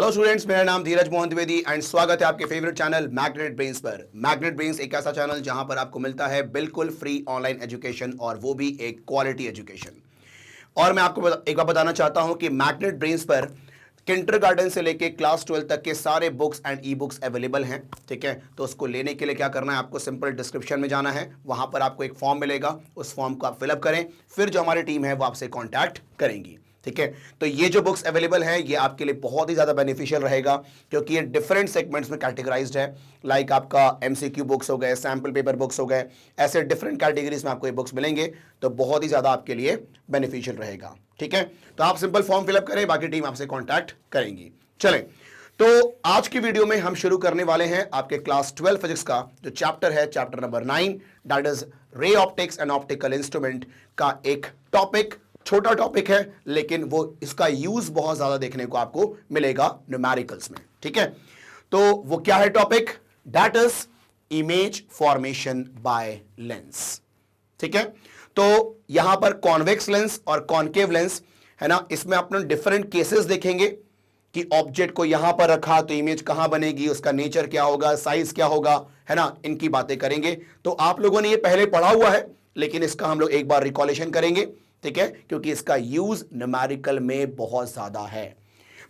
Hello students, मेरा नाम धीरज Mohan Dwivedi and स्वागत है आपके फेवरेट चैनल मैग्नेट ब्रेन्स पर। मैग्नेट ब्रेन्स एक ऐसा चैनल जहां पर आपको मिलता है बिल्कुल फ्री ऑनलाइन एजुकेशन और वो भी एक क्वालिटी एजुकेशन। और मैं आपको एक बार बताना चाहता हूं कि मैग्नेट ब्रेन्स पर किंडरगार्टन से लेके क्लास 12 तक के सारे books and e books available हैं। ठीक है, तो उसको लेने के लिए क्या करना है, आपको सिंपल डिस्क्रिप्शन में जाना है, वहां पर आपको एक फॉर्म मिलेगा, उस फॉर्म को आप फिलअप करें, फिर जो हमारी टीम है वो आपसे कॉन्टैक्ट करेंगी। ठीक है, तो ये जो बुक्स अवेलेबल हैं ये आपके लिए बहुत ही ज़्यादा बेनिफिशियल रहेगा क्योंकि ये डिफरेंट सेगमेंट्स में कैटेगराइज्ड है। लाइक आपका एमसीक्यू बुक्स हो गए, सैम्पल पेपर बुक्स हो गए, ऐसे डिफरेंट कैटेगरीज में आपको ये बुक्स मिलेंगे, तो बहुत ही ज़्यादा आपके लिए बेनिफिशियल रहेगा। ठीक है, तो आप सिंपल फॉर्म फिलअप करें, बाकी टीम आपसे कॉन्टैक्ट करेंगी। चलें, तो आज की वीडियो में हम शुरू करने वाले हैं आपके क्लास 12 फिजिक्स का जो चैप्टर है, chapter number 9, that is ray optics and optical instrument का एक टॉपिक। छोटा टॉपिक है लेकिन वो इसका यूज बहुत ज्यादा देखने को आपको मिलेगा न्यूमेरिकल्स में। ठीक है, तो वो क्या है topic, that is image formation by lens. ठीक है, तो यहां पर कॉन्वेक्स लेंस और कॉन्केव लेंस है ना, इसमें अपने डिफरेंट केसेस देखेंगे कि ऑब्जेक्ट को यहां पर रखा तो इमेज कहां बनेगी, उसका नेचर क्या होगा, साइज क्या होगा, है ना, इनकी बातें करेंगे। तो आप लोगों ने ये पहले पढ़ा हुआ है लेकिन इसका हम लोग एक बार रिकॉलेशन करेंगे। ठीक है, क्योंकि इसका यूज न्यूमेरिकल में बहुत ज्यादा है।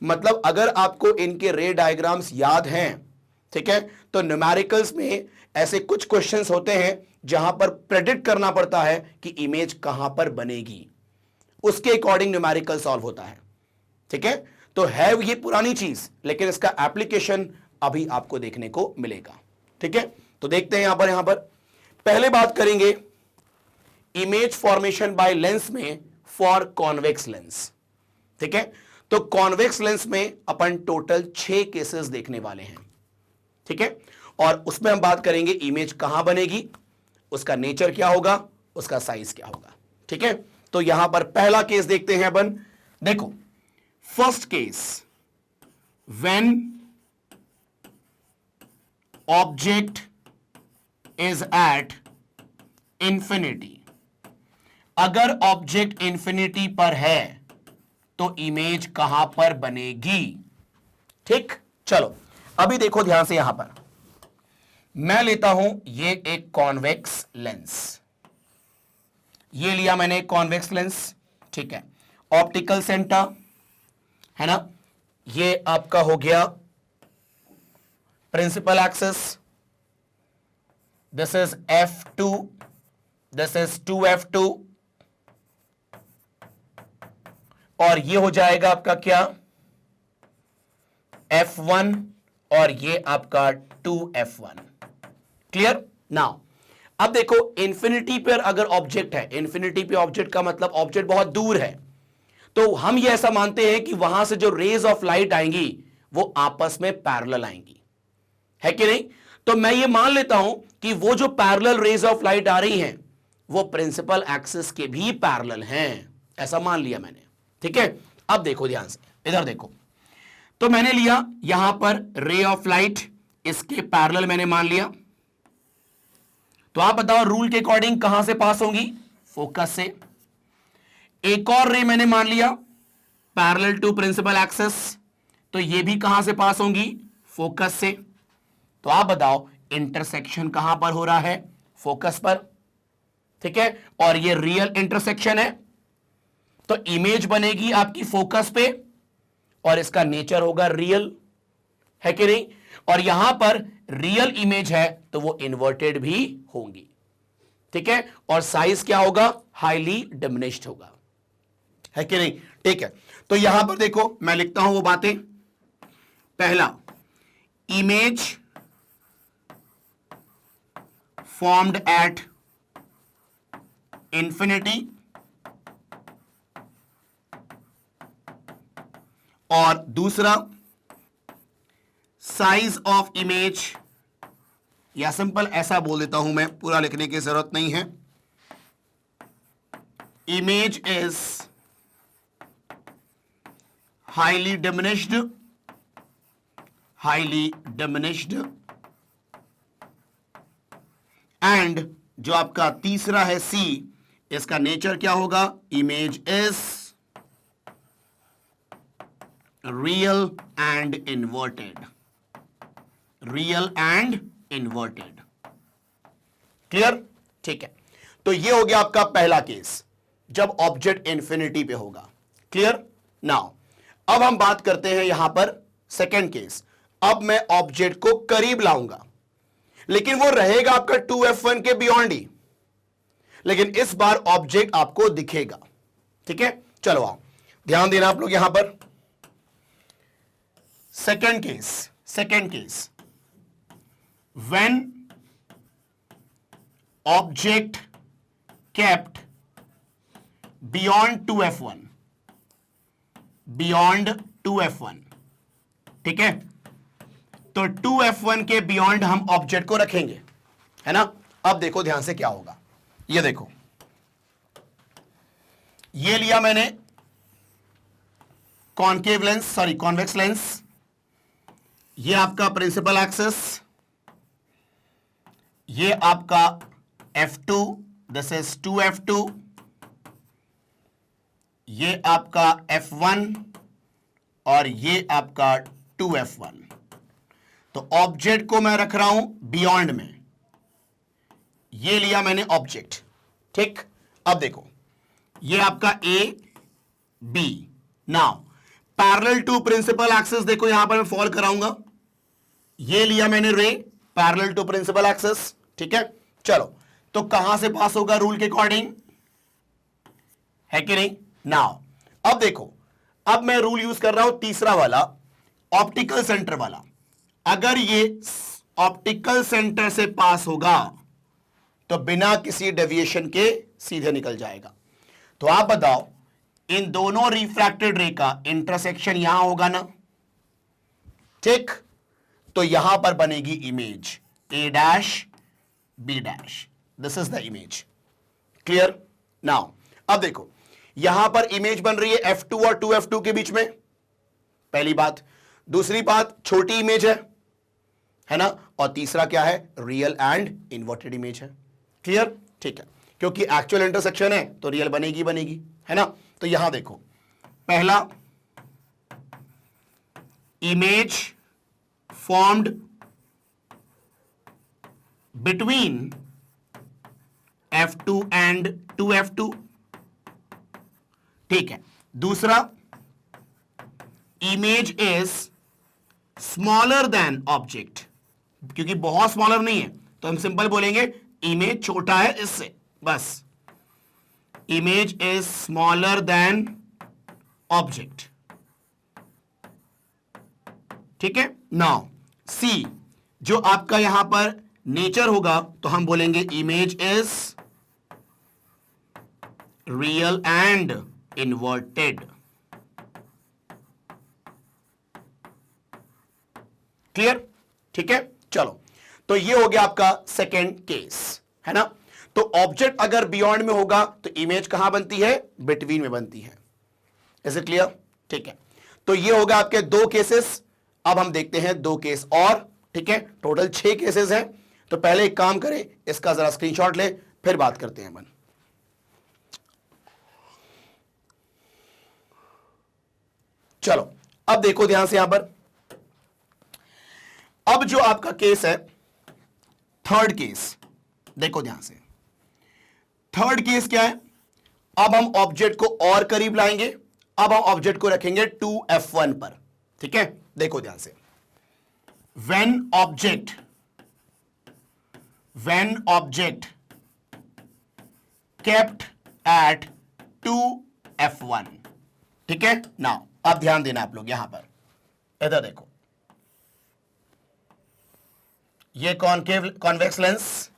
मतलब अगर आपको इनके रे डायग्राम्स याद हैं, ठीक है, तो न्यूमेरिकल्स में ऐसे कुछ क्वेश्चंस होते हैं जहां पर प्रेडिक्ट करना पड़ता है कि इमेज कहां पर बनेगी, उसके अकॉर्डिंग न्यूमेरिकल सॉल्व होता है। ठीक है, तो है ये पुरानी चीज लेकिन इसका एप्लीकेशन अभी आपको देखने को मिलेगा। ठीक है, तो देखते हैं यहां पर पहले बात करेंगे इमेज फॉर्मेशन बाय लेंस में फॉर कॉन्वेक्स लेंस। ठीक है, तो कॉन्वेक्स लेंस में अपन टोटल 6 केसेस देखने वाले हैं। ठीक है, और उसमें हम बात करेंगे इमेज कहां बनेगी, उसका नेचर क्या होगा, उसका साइज क्या होगा। ठीक है, तो यहां पर पहला केस देखते हैं अपन। देखो, first case, when object is at infinity. अगर ऑब्जेक्ट इंफिनिटी पर है तो इमेज कहां पर बनेगी। ठीक, चलो अभी देखो ध्यान से, यहां पर मैं लेता हूं ये एक कॉन्वेक्स लेंस, ये लिया मैंने एक कॉन्वेक्स लेंस। ठीक है, ऑप्टिकल सेंटर है ना, ये आपका हो गया principal axis, this is F2, this is 2F2, और ये हो जाएगा आपका क्या, F1, और ये आपका 2F1। क्लियर। नाउ अब देखो, इंफिनिटी पर अगर ऑब्जेक्ट है, इंफिनिटी पे ऑब्जेक्ट का मतलब ऑब्जेक्ट बहुत दूर है, तो हम ये ऐसा मानते हैं कि वहां से जो रेज ऑफ लाइट आएंगी वो आपस में पैरेलल आएंगी, है कि नहीं। तो मैं ये मान लेता हूं कि वो जो पैरेलल रेज ऑफ लाइट आ रही हैं वो प्रिंसिपल एक्सिस के भी पैरेलल हैं, ऐसा मान लिया मैंने। ठीक है, अब देखो ध्यान से, इधर देखो, तो मैंने लिया यहां पर रे ऑफ लाइट, इसके पैरेलल मैंने मान लिया। तो आप बताओ रूल के अकॉर्डिंग कहां से पास होंगी, फोकस से। एक और रे मैंने मान लिया पैरेलल टू प्रिंसिपल एक्सिस, तो ये भी कहां से पास होंगी, फोकस से। तो आप बताओ इंटरसेक्शन कहां पर हो रहा है, फोकस पर। ठीक है, और ये रियल इंटरसेक्शन है, तो इमेज बनेगी आपकी फोकस पे और इसका नेचर होगा रियल, है कि नहीं। और यहां पर रियल इमेज है तो वो इन्वर्टेड भी होंगी। ठीक है, और साइज क्या होगा, हाईली डिमिनिश्ड होगा, है कि नहीं। ठीक है, तो यहां पर देखो मैं लिखता हूं वो बातें। पहला, इमेज फॉर्म्ड एट इंफिनिटी, और दूसरा साइज ऑफ इमेज, या सिंपल ऐसा बोल देता हूं मैं, पूरा लिखने की जरूरत नहीं है, image is highly diminished, and जो आपका तीसरा है सी, इसका नेचर क्या होगा, image is real and inverted, real and inverted. Clear? ठीक है, तो ये हो गया आपका पहला केस जब ऑब्जेक्ट इंफिनिटी पे होगा। क्लियर? नाउ अब हम बात करते हैं यहां पर सेकेंड केस। अब मैं ऑब्जेक्ट को करीब लाऊंगा, लेकिन वो रहेगा आपका 2f1 के बियॉन्ड ही, लेकिन इस बार ऑब्जेक्ट आपको दिखेगा। ठीक है, चलो आओ ध्यान देना आप लोग यहां पर। Second case when object kept beyond 2f1, beyond 2f1। ठीक है, तो 2f1 के बियॉन्ड हम ऑब्जेक्ट को रखेंगे, है ना। अब देखो ध्यान से क्या होगा, ये देखो, ये लिया मैंने concave lens, sorry convex lens, ये आपका प्रिंसिपल एक्सिस, ये आपका f2, दिस इज 2f2, ये आपका f1 और ये आपका 2f1। तो ऑब्जेक्ट को मैं रख रहा हूं बियॉन्ड में, ये लिया मैंने ऑब्जेक्ट। ठीक, अब देखो ये आपका A B. Now parallel to principal axis, देखो यहां पर मैं फॉल कराऊंगा, ये लिया मैंने ray parallel to principal axis. ठीक है, चलो तो कहां से पास होगा रूल के अकॉर्डिंग, है कि नहीं। नाउ अब देखो, अब मैं रूल यूज कर रहा हूं तीसरा वाला, ऑप्टिकल सेंटर वाला। अगर ये ऑप्टिकल सेंटर से पास होगा तो बिना किसी डेविएशन के सीधे निकल जाएगा। तो आप बताओ, इन दोनों रिफ्रैक्टेड रे का इंटरसेक्शन यहां होगा ना। ठीक, तो यहां पर बनेगी image A dash B dash, this is the image. Clear? Now अब देखो यहां पर इमेज बन रही है f2 और 2f2 के बीच में, पहली बात। दूसरी बात, छोटी इमेज है ना, और तीसरा क्या है, रियल एंड इन्वर्टेड इमेज है। क्लियर? ठीक है, क्योंकि एक्चुअल इंटरसेक्शन है तो रियल बनेगी बनेगी, है ना। तो यहां देखो, पहला image formed between f2 and 2f2। ठीक है, दूसरा image is smaller than object, क्योंकि बहुत स्मॉलर नहीं है तो हम सिंपल बोलेंगे इमेज छोटा है इससे, बस। Image is smaller than object. ठीक है, नाउ सी, जो आपका यहां पर नेचर होगा तो हम बोलेंगे image is real and inverted. Clear? ठीक है, चलो तो ये हो गया आपका सेकेंड केस, है ना। तो ऑब्जेक्ट अगर बियॉन्ड में होगा तो इमेज कहां बनती है, बिटवीन में बनती है। Is it clear? ठीक है, तो ये होगा आपके दो केसेस। अब हम देखते हैं दो केस और। ठीक है, टोटल 6 केसेस हैं। तो पहले एक काम करें, इसका जरा स्क्रीनशॉट ले, फिर बात करते हैं अपन। चलो अब देखो ध्यान से यहां पर, अब जो आपका केस है थर्ड केस, देखो ध्यान से, थर्ड केस क्या है। अब हम ऑब्जेक्ट को और करीब लाएंगे, अब हम ऑब्जेक्ट को रखेंगे 2f1 पर। ठीक है, देखो ध्यान से, when object kept at 2f1। ठीक है, नाउ अब ध्यान देना आप लोग यहां पर, इधर देखो, ये कॉन्केव कॉन्वेक्स लेंस,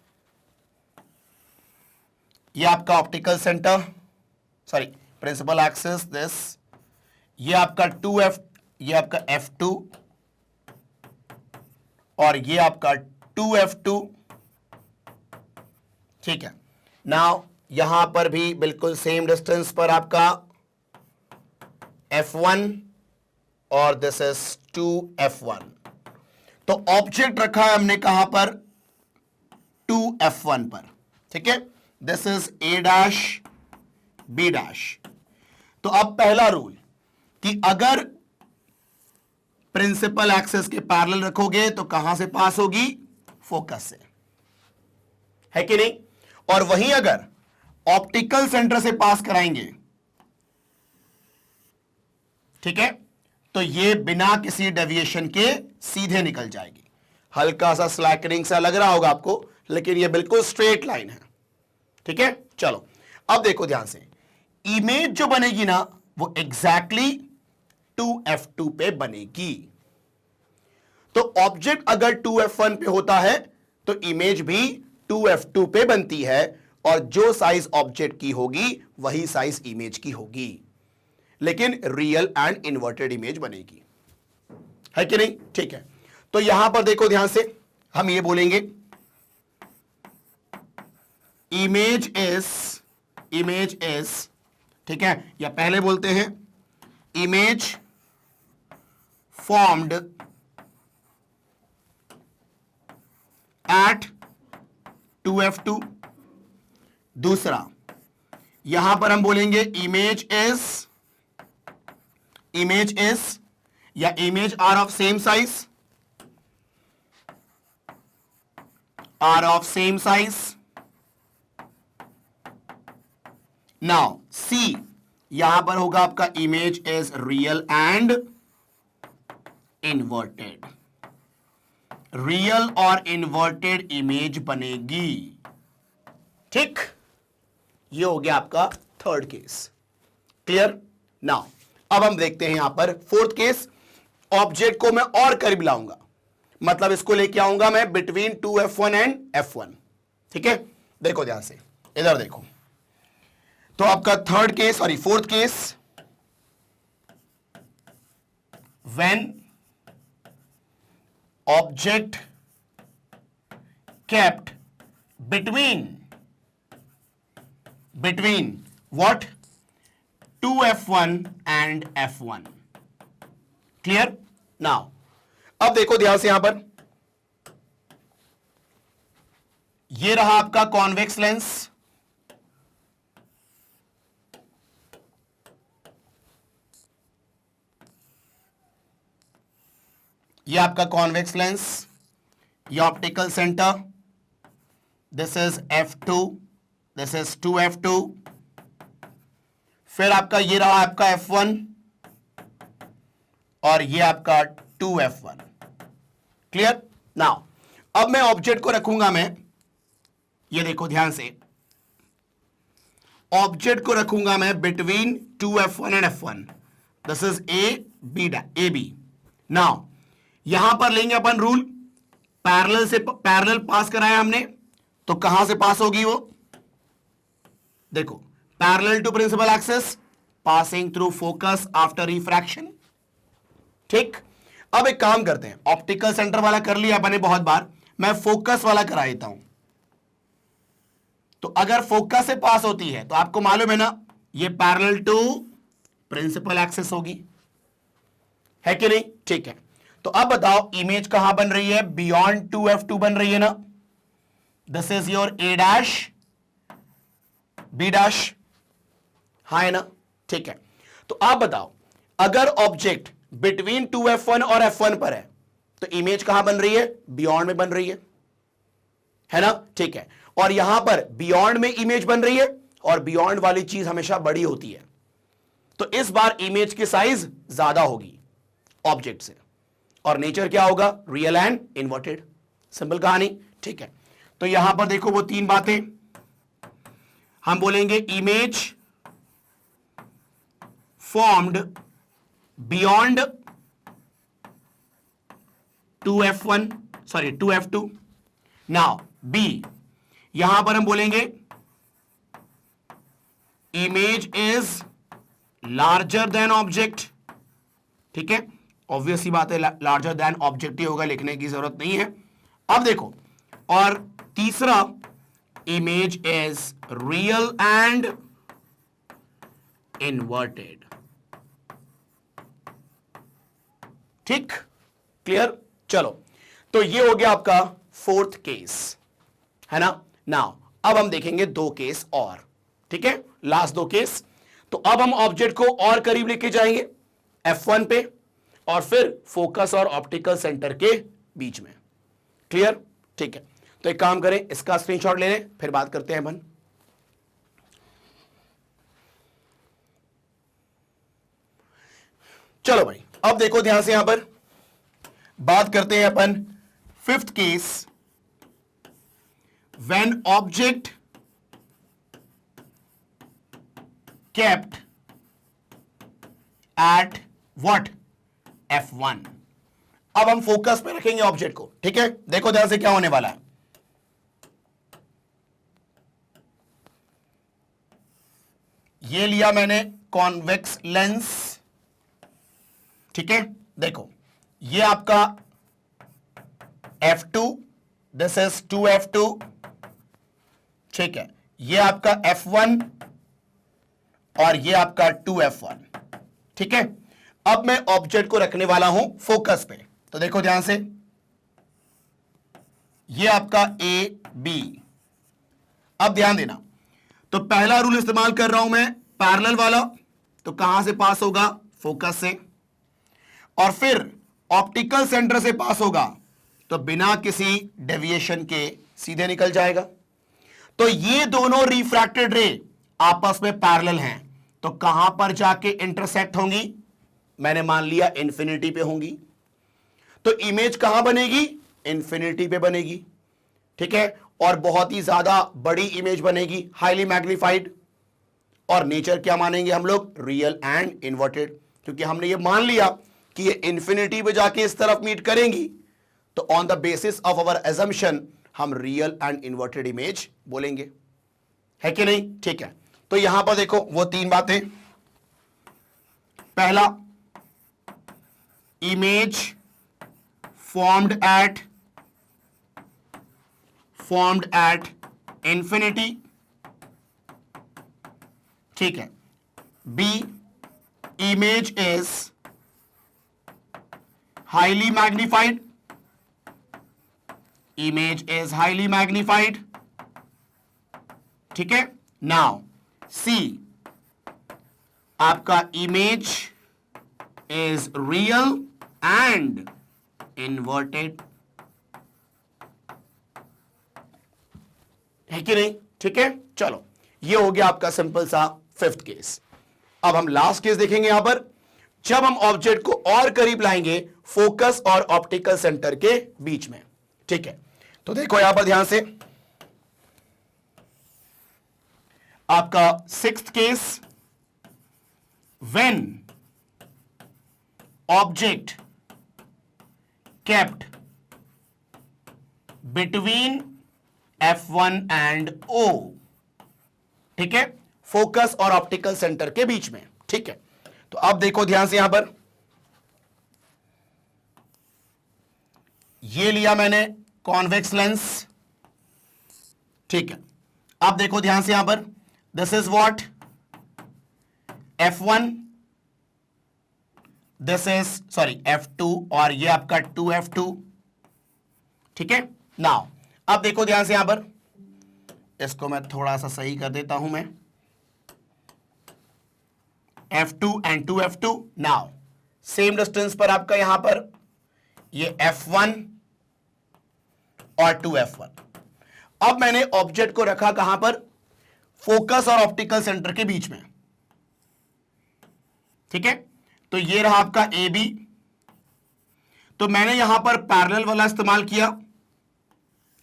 ये आपका optical centre, sorry principal axis this, ये आपका 2f, ये आपका f2 और ये आपका 2f2। ठीक है, नाउ यहां पर भी बिल्कुल सेम डिस्टेंस पर आपका f1 और दिस इज 2f1। तो ऑब्जेक्ट रखा है हमने कहां पर, 2f1 पर। ठीक है, this is a dash b dash. तो अब पहला रूल कि अगर प्रिंसिपल एक्सिस के पैरेलल रखोगे तो कहां से पास होगी? फोकस से, है कि नहीं? और वहीं अगर ऑप्टिकल सेंटर से पास कराएंगे, ठीक है, तो ये बिना किसी डेविएशन के सीधे निकल जाएगी। हल्का सा स्लैकनिंग सा लग रहा होगा आपको, लेकिन ये बिल्कुल स्ट्रेट लाइन है, ठीक है। चलो अब देखो ध्यान से, इमेज जो बनेगी ना वो एग्जैक्टली 2f2 पे बनेगी। तो ऑब्जेक्ट अगर 2f1 पे होता है तो इमेज भी 2f2 पे बनती है, और जो साइज ऑब्जेक्ट की होगी वही साइज इमेज की होगी, लेकिन रियल एंड इन्वर्टेड इमेज बनेगी, है कि नहीं? ठीक है, तो यहां पर देखो ध्यान से, हम ये बोलेंगे इमेज इज, ठीक है, या पहले बोलते हैं इमेज फॉर्म्ड एट 2f2। दूसरा, यहां पर हम बोलेंगे इमेज इज या image are of same size, now see, यहां पर होगा आपका image is real and inverted. Real और इन्वर्टेड इमेज बनेगी, ठीक। ये हो गया आपका थर्ड केस, क्लियर। नाउ अब हम देखते हैं यहां पर फोर्थ केस। ऑब्जेक्ट को मैं और करीब लाऊंगा, मतलब इसको लेके आऊंगा मैं बिटवीन 2f1 एंड f1, ठीक है। देखो ध्यान से, इधर देखो, तो आपका fourth case, when object kept between what? 2f1 and f1, clear? now अब देखो ध्यान से, यहां पर ये रहा आपका कॉन्वेक्स लेंस, ये आपका कॉन्वेक्स लेंस, ये optical centre, this is f2, this is 2f2, फिर आपका ये रहा आपका f1 और ये आपका 2f1, क्लियर। नाउ अब मैं ऑब्जेक्ट को रखूंगा, मैं ये देखो ध्यान से, ऑब्जेक्ट को रखूंगा मैं between 2f1 and f1, this is A B. Now यहां पर लेंगे अपन रूल, पैरेलल पास कराया हमने, तो कहां से पास होगी वो? देखो, parallel to principal axis, passing through focus after refraction, ठीक। अब एक काम करते हैं, ऑप्टिकल सेंटर वाला कर लिया अपने बहुत बार, मैं फोकस वाला करा देता हूं। तो अगर फोकस से पास होती है तो आपको मालूम है ना, ये पैरेलल टू प्रिंसिपल एक्सिस होगी, है कि नहीं? ठीक है, तो अब बताओ इमेज कहां बन रही है? बियॉन्ड 2f2 बन रही है ना, this is your A dash B dash, हाँ है ना? ठीक है, तो आप बताओ अगर ऑब्जेक्ट बिटवीन 2f1 और f1 पर है तो इमेज कहां बन रही है? बियॉन्ड में बन रही है ना? ठीक है, और यहां पर बियॉन्ड में इमेज बन रही है, और बियॉन्ड वाली चीज हमेशा बड़ी होती है, तो इस बार इमेज की साइज ज्यादा होगी ऑब्जेक्ट से, और नेचर क्या होगा? रियल एंड इन्वर्टेड, सिंपल कहानी, ठीक है। तो यहां पर देखो वो तीन बातें हम बोलेंगे, image formed beyond 2f2। Now B, यहां पर हम बोलेंगे image is larger than object, ठीक है, ऑब्वियस ही बात है, लार्जर देन ऑब्जेक्ट ही होगा, लिखने की जरूरत नहीं है। अब देखो, और तीसरा, image is real and inverted, ठीक, क्लियर। चलो, तो ये हो गया आपका फोर्थ केस, है ना। नाउ अब हम देखेंगे दो केस और, ठीक है, लास्ट दो केस। तो अब हम ऑब्जेक्ट को और करीब लेके जाएंगे f1 पे, और फिर फोकस और ऑप्टिकल सेंटर के बीच में। क्लियर? ठीक है, तो एक काम करें, इसका स्क्रीनशॉट ले लें, फिर बात करते हैं अपन। चलो भाई, अब देखो ध्यान से, यहां पर बात करते हैं अपन fifth case, when object kept at what F1। अब हम फोकस पे रखेंगे ऑब्जेक्ट को, ठीक है? देखो ध्यान से क्या होने वाला है। ये लिया मैंने कॉन्वेक्स लेंस, ठीक है? देखो ये आपका F2, दिस इज 2F2, ठीक है? ये आपका F1 और ये आपका 2F1, ठीक है? अब मैं ऑब्जेक्ट को रखने वाला हूं फोकस पे, तो देखो ध्यान से, ये आपका A B। अब ध्यान देना, तो पहला रूल इस्तेमाल कर रहा हूं मैं पैरेलल वाला, तो कहां से पास होगा? फोकस से। और फिर ऑप्टिकल सेंटर से पास होगा, तो बिना किसी डेविएशन के सीधे निकल जाएगा। तो ये दोनों रिफ्रैक्टेड रे आपस में पैरेलल हैं, तो कहां पर जाके इंटरसेक्ट होंगी? मैंने मान लिया इंफिनिटी पे होंगी, तो इमेज कहां बनेगी? इंफिनिटी पे बनेगी, ठीक है? और बहुत ही ज्यादा बड़ी इमेज बनेगी, हाईली मैग्नीफाइड। और नेचर क्या मानेंगे हम लोग? रियल एंड इन्वर्टेड, क्योंकि हमने ये मान लिया कि ये इंफिनिटी पे जाके इस तरफ मीट करेंगी, तो on the basis of our assumption हम रियल एंड इन्वर्टेड इमेज बोलेंगे, है कि नहीं? ठीक है, तो यहां पर देखो वो तीन बातें। पहला, इमेज formed at infinity, ठीक है? B, image is highly magnified, ठीक है? Now C, आपका image is real and inverted, है कि नहीं? ठीक है, चलो ये हो गया आपका सिंपल सा फिफ्थ केस। अब हम लास्ट केस देखेंगे यहां पर, जब हम ऑब्जेक्ट को और करीब लाएंगे फोकस और ऑप्टिकल सेंटर के बीच में, ठीक है? तो देखो यहां पर ध्यान से, आपका sixth case, when object kept between F1 and O, ठीक है? फोकस और ऑप्टिकल सेंटर के बीच में, ठीक है? तो अब देखो ध्यान से, यहां पर ये लिया मैंने कॉन्वेक्स लेंस, ठीक है? अब देखो ध्यान से, यहां पर this is what F1, this is sorry F2, और ये आपका 2F2, ठीक है? नाउ अब देखो ध्यान से, यहां पर इसको मैं थोड़ा सा सही कर देता हूं मैं, F2 and 2F2। Now same distance पर आपका यहां पर ये F1 और 2F1। अब मैंने ऑब्जेक्ट को रखा कहां पर? फोकस और ऑप्टिकल सेंटर के बीच में, ठीक है? तो ये रहा आपका ए बी, तो मैंने यहां पर पैरेलल वाला इस्तेमाल किया,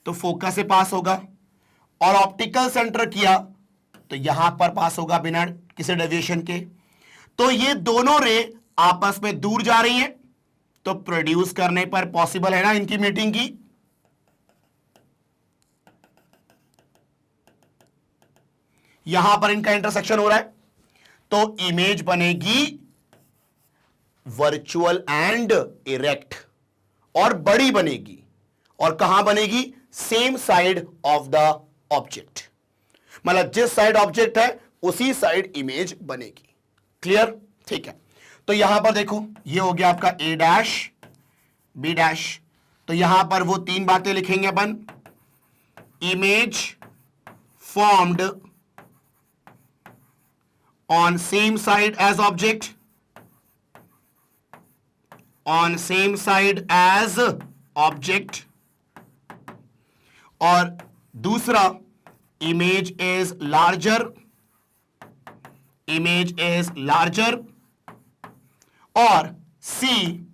तो फोकस से पास होगा, और ऑप्टिकल सेंटर किया तो यहां पर पास होगा बिना किसी डेविएशन के। तो ये दोनों रे आपस में दूर जा रही हैं, तो प्रोड्यूस करने पर पॉसिबल है ना इनकी मीटिंग की? यहां पर इनका इंटरसेक्शन हो रहा है, तो इमेज बनेगी वर्चुअल एंड इरेक्ट, और बड़ी बनेगी, और कहां बनेगी? Same side of the object, मतलब जिस साइड ऑब्जेक्ट है उसी साइड इमेज बनेगी। क्लियर? ठीक है, तो यहां पर देखो ये हो गया आपका ए डैश बी डैश, तो यहां पर वो तीन बातें लिखेंगे अपन, image formed on same side as object, on same side as object, और दूसरा image is larger, image is larger, और सी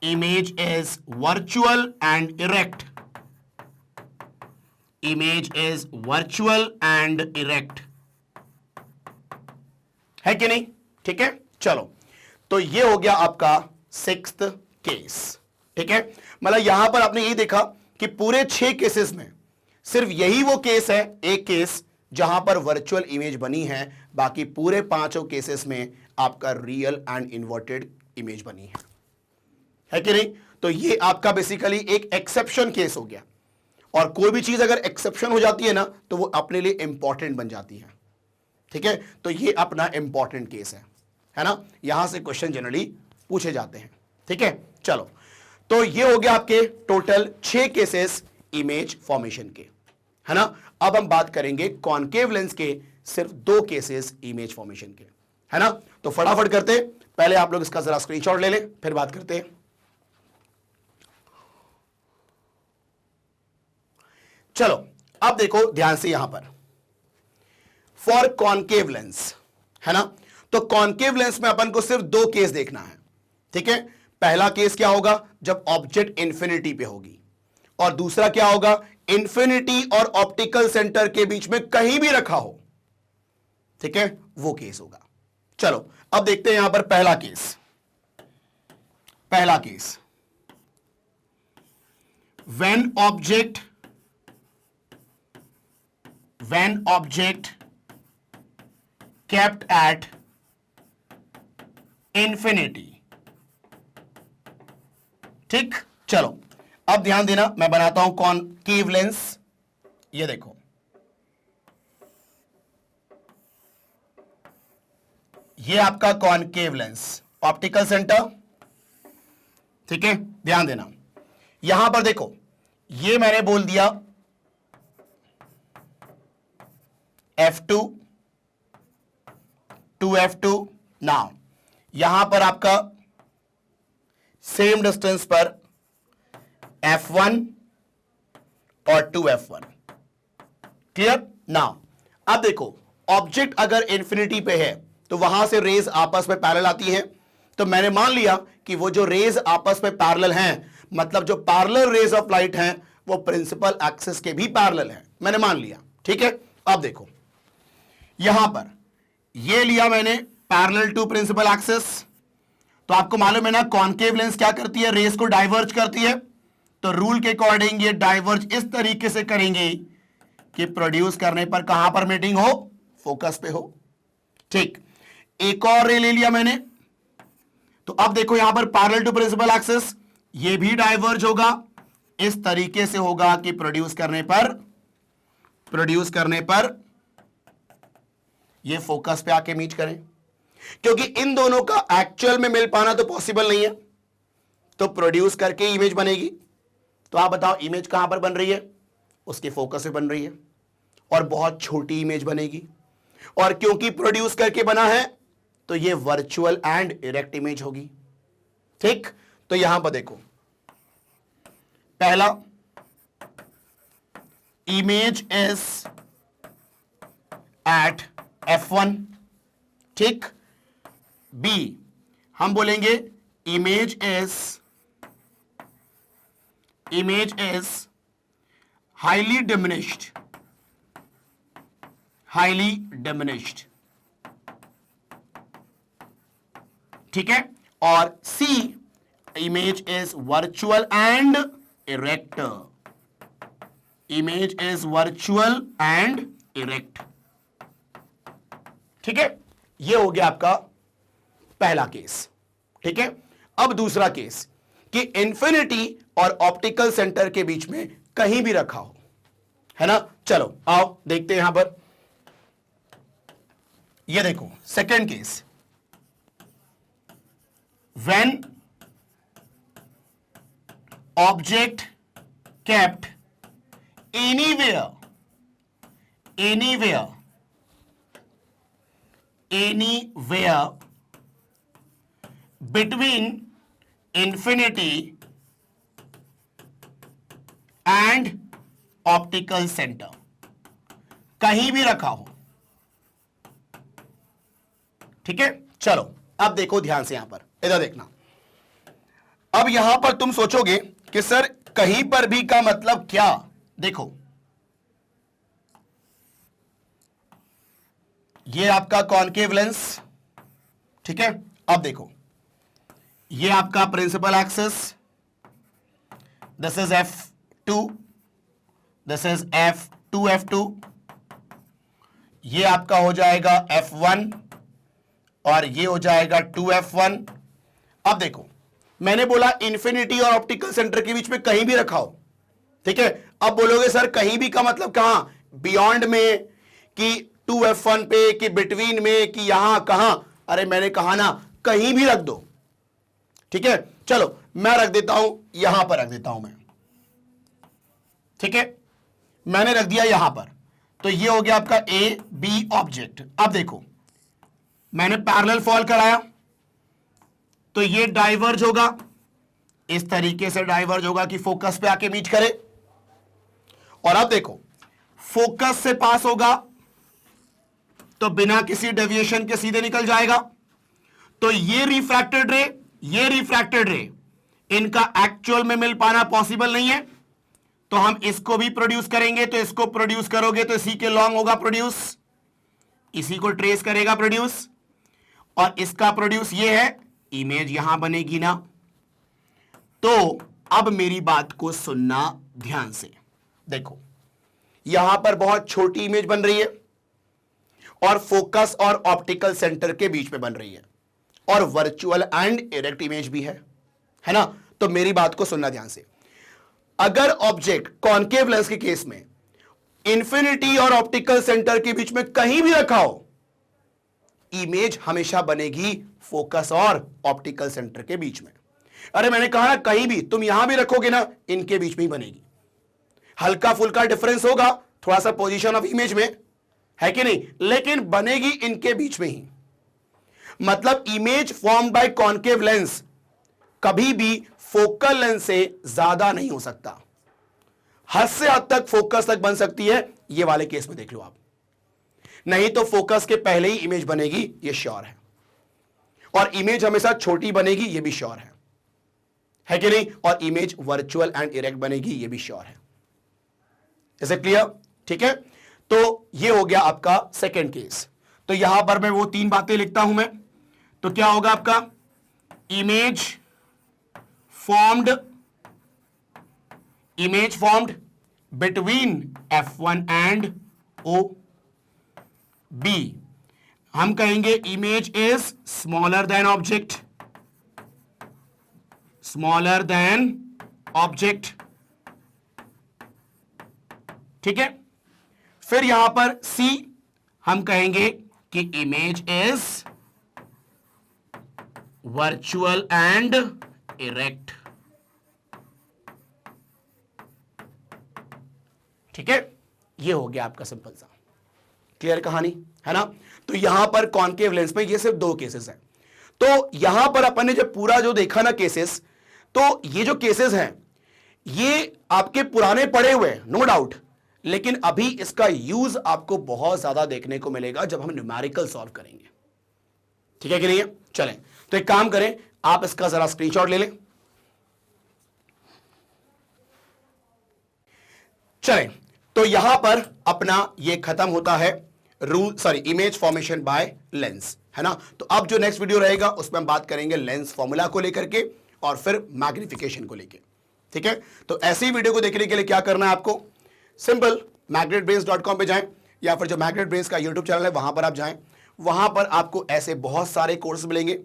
image is virtual and erect, image is virtual and erect, है कि नहीं? ठीक है, चलो, तो ये हो गया आपका सिक्स्थ केस। ठीक है, मतलब यहां पर आपने ये देखा कि पूरे 6 केसेस में सिर्फ यही वो केस है, एक केस जहां पर वर्चुअल इमेज बनी है, बाकी पूरे 5 केसेस में आपका रियल एंड इन्वर्टेड इमेज बनी है कि नहीं? तो ये आपका बेसिकली एक एक्सेप्शन केस हो गया, और कोई भी चीज अगर एक्सेप्शन हो जाती है ना तो वो अपने लिए इंपॉर्टेंट बन जाती है। ठीक है, तो ये अपना इंपॉर्टेंट केस है ना, यहां से क्वेश्चन जनरली पूछे जाते हैं। ठीक है, चलो, तो ये हो गया आपके टोटल 6 केसेस इमेज फॉर्मेशन के, है ना। अब हम बात करेंगे कॉनकेव लेंस के सिर्फ 2 केसेस इमेज फॉर्मेशन के, है ना। तो फटाफट करते, पहले आप लोग इसका जरा स्क्रीनशॉट ले लें, फिर बात करते हैं। चलो, अब देखो ध्यान से यहां पर फॉर कॉनकेव लेंस, है ना, तो कॉनकेव लेंस में अपन को सिर्फ 2 केस देखना है। ठीक है, पहला केस क्या होगा, जब ऑब्जेक्ट इंफिनिटी पे होगी, और दूसरा क्या होगा, इंफिनिटी और ऑप्टिकल सेंटर के बीच में कहीं भी रखा हो। ठीक है, वो केस होगा। चलो, अब देखते हैं यहां पर पहला केस। पहला case, when object kept at infinity। ठीक, चलो, अब ध्यान देना, मैं बनाता हूं कॉनकेव लेंस। ये देखो, ये आपका कॉनकेव लेंस, ऑप्टिकल सेंटर। ठीक है, ध्यान देना, यहां पर देखो, ये मैंने बोल दिया F2 2F2। नाउ यहां पर आपका सेम डिस्टेंस पर F1 और 2F1। क्लियर? नाउ अब देखो, ऑब्जेक्ट अगर इंफिनिटी पे है तो वहां से रेज आपस में पैरेलल आती हैं, तो मैंने मान लिया कि वो जो रेज आपस में पैरेलल हैं, मतलब जो पैरेलल रेज ऑफ लाइट हैं, वो प्रिंसिपल एक्सिस के भी पैरेलल हैं, मैंने मान लिया। ठीक है, अब देखो यहां पर ये लिया मैंने पैरेलल टू प्रिंसिपल एक्सिस, तो आपको मालूम है ना कॉनकेव लेंस क्या करती है, रेस को डाइवर्ज करती है। तो रूल के अकॉर्डिंग ये डाइवर्ज इस तरीके से करेंगे कि प्रोड्यूस करने पर कहां पर मीटिंग हो, फोकस पे हो। ठीक, एक और रे ले लिया मैंने, तो अब देखो यहां पर पैरेलल टू प्रिंसिपल एक्सिस, ये भी डाइवर्ज होगा, इस तरीके से होगा कि प्रोड्यूस करने पर ये फोकस पे आके मीट करें, क्योंकि इन दोनों का एक्चुअल में मिल पाना तो पॉसिबल नहीं है, तो प्रोड्यूस करके इमेज बनेगी। तो आप बताओ इमेज कहां पर बन रही है, उसके फोकस पे बन रही है, और बहुत छोटी इमेज बनेगी, और क्योंकि प्रोड्यूस करके बना है तो ये वर्चुअल एंड इरेक्ट इमेज होगी। ठीक, तो यहां पर देखो, पहला इमेज इज एट F1। ठीक, बी हम बोलेंगे इमेज इज हाईली डिमिनिश्ड। ठीक है, और सी image is virtual and erect. Image is virtual and erect. ठीक है, ये हो गया आपका पहला केस। ठीक है, अब दूसरा केस कि इंफिनिटी और ऑप्टिकल सेंटर के बीच में कहीं भी रखा हो, है ना। चलो आओ देखते हैं यहां पर, ये देखो second case, when object kept anywhere between infinity and optical centre, कहीं भी रखा हो। ठीक है, चलो अब देखो ध्यान से, यहां पर इधर देखना। अब यहां पर तुम सोचोगे कि सर कहीं पर भी का मतलब क्या? देखो, ये आपका कॉनकेव लेंस, ठीक है। अब देखो, ये आपका principal axis, this is F2, this is F2, ये आपका हो जाएगा F1 और ये हो जाएगा 2F1। अब देखो, मैंने बोला इंफिनिटी और ऑप्टिकल सेंटर के बीच में कहीं भी रखा हो, ठीक है। अब बोलोगे सर कहीं भी का मतलब कहां? बियॉन्ड में, कि 2F1 पे, कि बिटवीन में, कि यहां कहां? अरे मैंने कहा ना कहीं भी रख दो, ठीक है। चलो मैं रख देता हूं, यहां पर रख देता हूं मैं, ठीक है। मैंने रख दिया यहां पर, तो ये हो गया आपका ए बी ऑब्जेक्ट। अब देखो, मैंने पैरेलल फॉल कराया तो ये डाइवर्ज होगा, इस तरीके से डाइवर्ज होगा कि फोकस पे आके मीट करे। और अब देखो, फोकस से पास होगा तो बिना किसी डेविएशन के सीधे निकल जाएगा। तो ये रिफ्रैक्टेड रे, ये रिफ्रैक्टेड रे, इनका एक्चुअल में मिल पाना पॉसिबल नहीं है, तो हम इसको भी प्रोड्यूस करेंगे। तो इसको प्रोड्यूस करोगे तो इसी के लॉन्ग होगा प्रोड्यूस, इसी को ट्रेस करेगा प्रोड्यूस, और इसका प्रोड्यूस ये है, इमेज यहां बनेगी ना। तो अब मेरी बात को सुनना ध्यान से। देखो, यहां पर बहुत छोटी इमेज बन रही है और फोकस और ऑप्टिकल सेंटर के बीच में बन रही है, और वर्चुअल एंड इरेक्ट इमेज भी है ना। तो मेरी बात को सुनना ध्यान से। अगर ऑब्जेक्ट कॉनकेव लेंस के केस में इंफिनिटी और ऑप्टिकल सेंटर के बीच में कहीं भी रखा हो, इमेज हमेशा बनेगी फोकस और ऑप्टिकल सेंटर के बीच में। अरे मैंने कहा ना कहीं भी, तुम यहां भी रखोगे ना, इनके बीच में ही बनेगी। हल्का फुल्का डिफरेंस होगा थोड़ा सा पोजीशन ऑफ इमेज में, है कि नहीं, लेकिन बनेगी इनके बीच में ही। मतलब image formed by concave lens कभी भी फोकल लेंस से ज्यादा नहीं हो सकता। हद से हद तक फोकस तक बन सकती है, ये वाले केस में देख लो आप, नहीं तो फोकस के पहले ही इमेज बनेगी, ये श्योर है। और इमेज हमेशा छोटी बनेगी, ये भी श्योर है कि नहीं। और इमेज वर्चुअल एंड इरेक्ट बनेगी, ये भी श्योर है। Is it clear? ठीक है, तो ये हो गया आपका सेकेंड केस। तो यहां पर मैं वो तीन बातें लिखता हूं मैं, तो क्या होगा आपका? Image formed between F1 and O। B, हम कहेंगे image is smaller than object, ठीक है। फिर यहां पर C, हम कहेंगे कि image is virtual and erect, ठीक है। ये हो गया आपका सिंपल सा, क्लियर कहानी, है ना। तो यहां पर कॉनकेव लेंस में ये सिर्फ दो केसेस हैं। तो यहां पर अपन ने जब पूरा जो देखा ना केसेस, तो ये जो केसेस हैं ये आपके पुराने पड़े हुए हैं, नो डाउट, लेकिन अभी इसका यूज आपको बहुत ज्यादा देखने को मिलेगा जब हम न्यूमेरिकल सॉल्व करेंगे, ठीक है कि नहीं? चलें, तो एक काम करें, आप इसका जरा स्क्रीनशॉट ले लें। चलें, तो यहां पर अपना ये खत्म होता है इमेज फॉर्मेशन बाय लेंस, है ना। तो अब जो नेक्स्ट वीडियो रहेगा उसमें हम बात करेंगे लेंस फॉर्मूला को लेकर के और फिर मैग्निफिकेशन को लेकर, ठीक है। तो ऐसे ही वीडियो को देखने के लिए क्या करना है आपको? सिंपल magnetbrains.com पे जाएं, या फिर जो मैग्नेट ब्रेन्स का यूट्यूब चैनल है वहां पर आप जाएं। वहां पर आपको ऐसे बहुत सारे कोर्स मिलेंगे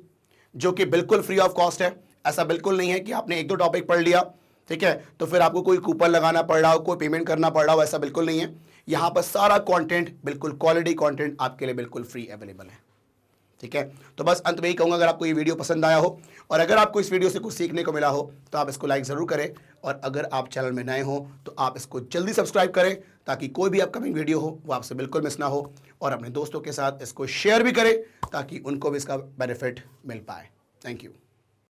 जो कि बिल्कुल फ्री ऑफ कॉस्ट है। ऐसा बिल्कुल नहीं है कि आपने एक दो टॉपिक पढ़ लिया, ठीक है, तो फिर आपको कोई कूपन लगाना पड़ रहा हो, कोई पेमेंट करना पड़ रहा हो, ऐसा बिल्कुल नहीं है। यहाँ पर सारा कंटेंट, बिल्कुल क्वालिटी कंटेंट आपके लिए बिल्कुल फ्री अवेलेबल है, ठीक है। तो बस अंत में ही कहूँगा, अगर आपको ये वीडियो पसंद आया हो और अगर आपको इस वीडियो से कुछ सीखने को मिला हो तो आप इसको लाइक ज़रूर करें, और अगर आप चैनल में नए हो तो आप इसको जल्दी सब्सक्राइब करें ताकि कोई भी अपकमिंग वीडियो हो वो आपसे बिल्कुल मिस ना हो, और अपने दोस्तों के साथ इसको शेयर भी करें ताकि उनको भी इसका बेनिफिट मिल पाए। Thank you.